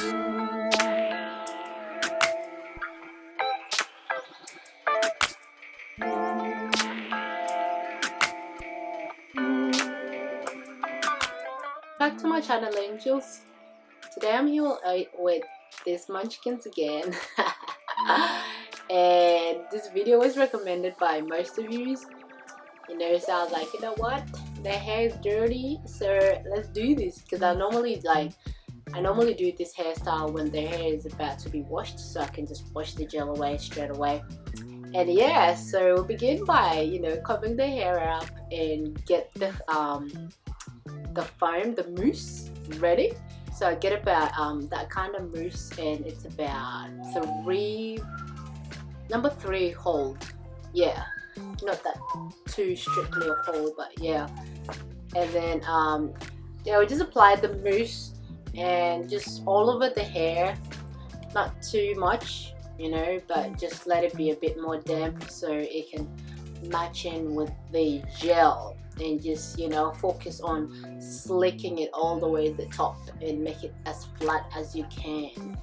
Back to my channel, angels. Today I'm here with these munchkins again. And this video was recommended by most of you. So I was like, you know what, their hair is dirty, so let's do this. Because I normally do this hairstyle when their hair is about to be washed, so I can just wash the gel away straight away. And yeah, so we'll begin by combing their hair up and get the foam, the mousse ready. So I get about that kind of mousse, and it's about number 3 hold. Yeah, not that too strictly a hold, but yeah. And then yeah, we just apply the mousse and just all over the hair, not too much, but just let it be a bit more damp so it can match in with the gel. And just focus on slicking it all the way to the top and make it as flat as you can.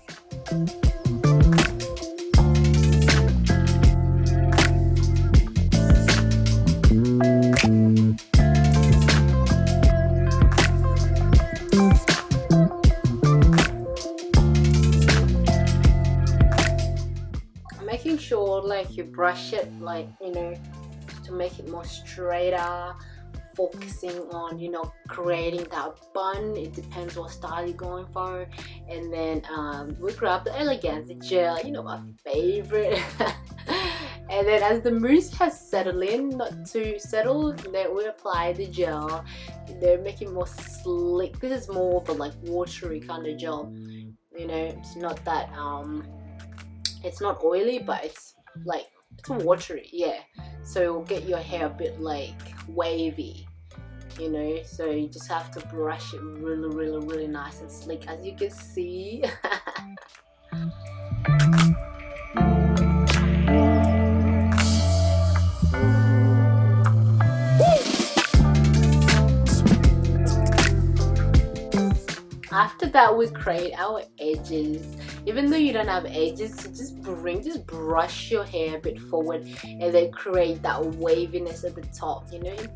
Making sure you brush it to make it more straighter, focusing on creating that bun. It depends what style you're going for. And then we grab the elegance gel, my favorite. And then as the mousse has settled in, not too settled, then we apply the gel. Make it more slick. This is more of a watery kind of gel. It's not that it's not oily, but it's it's watery, yeah. So it'll get your hair a bit wavy, so you just have to brush it really nice and slick, as you can see. After that, we create our edges. Even though you don't have edges, so just brush your hair a bit forward and then create that waviness at the top. You can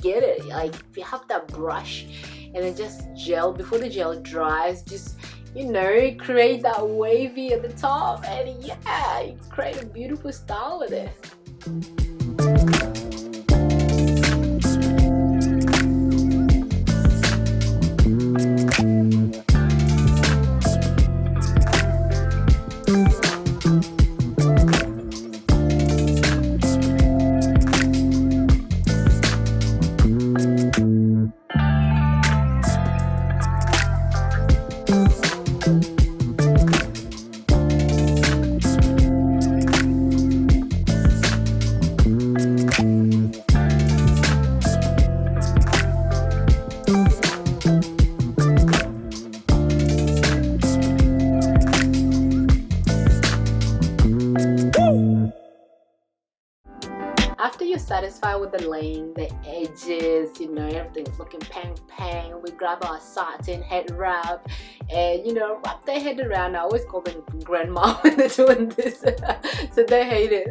get it. If you have that brush and then just gel before the gel dries, just create that wavy at the top, and yeah, you create a beautiful style with it. After you're satisfied with the lane, the edges, everything's looking pang, we grab our satin head wrap and wrap their head around. I always call them grandma when they're doing this, so they hate it.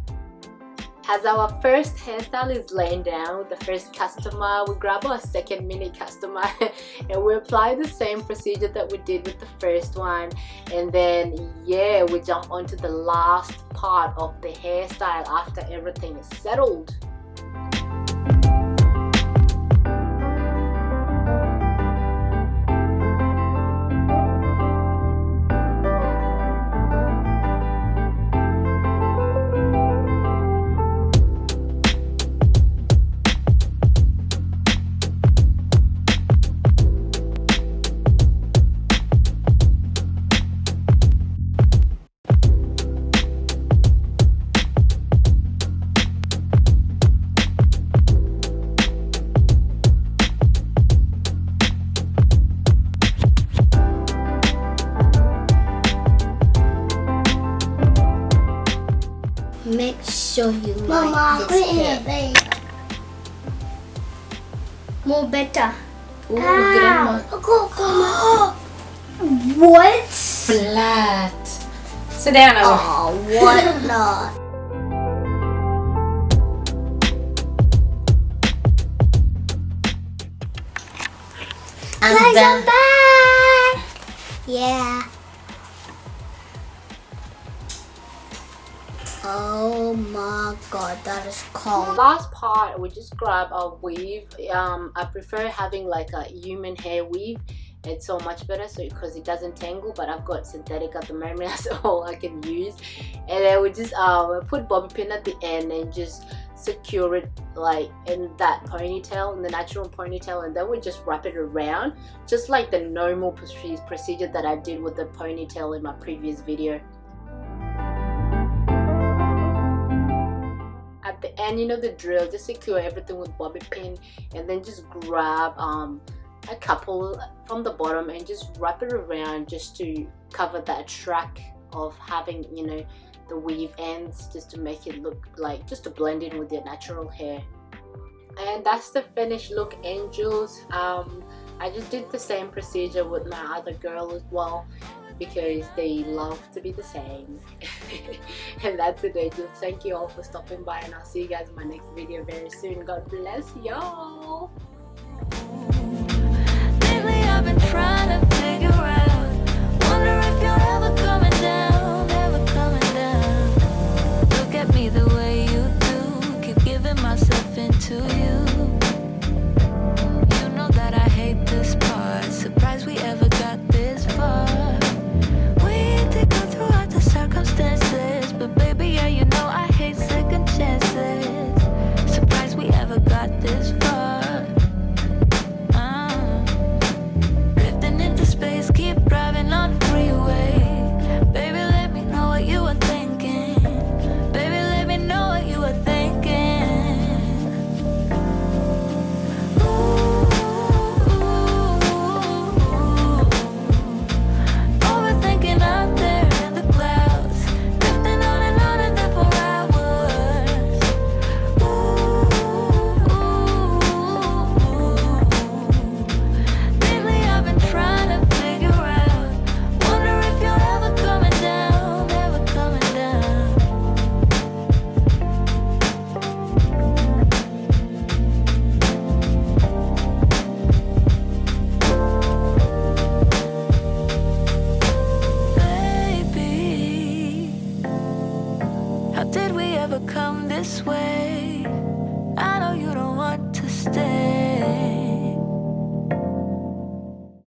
As our first hairstyle is laying down with the first customer, we grab our second mini customer and we apply the same procedure that we did with the first one. And then yeah, we jump onto the last part of the hairstyle after everything is settled. Make sure you Mama, like this hair. babe. More better. Grandma. What? Flat. Sit down. Oh, what not? And then, I'm back! Yeah. Oh my god, that is cold. Last part, we just grab a weave. I prefer having like a human hair weave. It's so much better, so because it doesn't tangle. But I've got synthetic at the moment, that's all I can use. And then we just put bobby pin at the end and just secure it like in that ponytail, in the natural ponytail, and then we just wrap it around, just like the normal procedure that I did with the ponytail in my previous video. At the end, you know the drill, just secure everything with bobby pin, and then just grab a couple from the bottom and just wrap it around, just to cover that track of having, you know, the weave ends, just to make it look like, just to blend in with your natural hair. And that's the finished look, angels. I just did the same procedure with my other girl as well, because they love to be the same. And that's it, angels. Thank you all for stopping by, and I'll see you guys in my next video very soon. God bless y'all.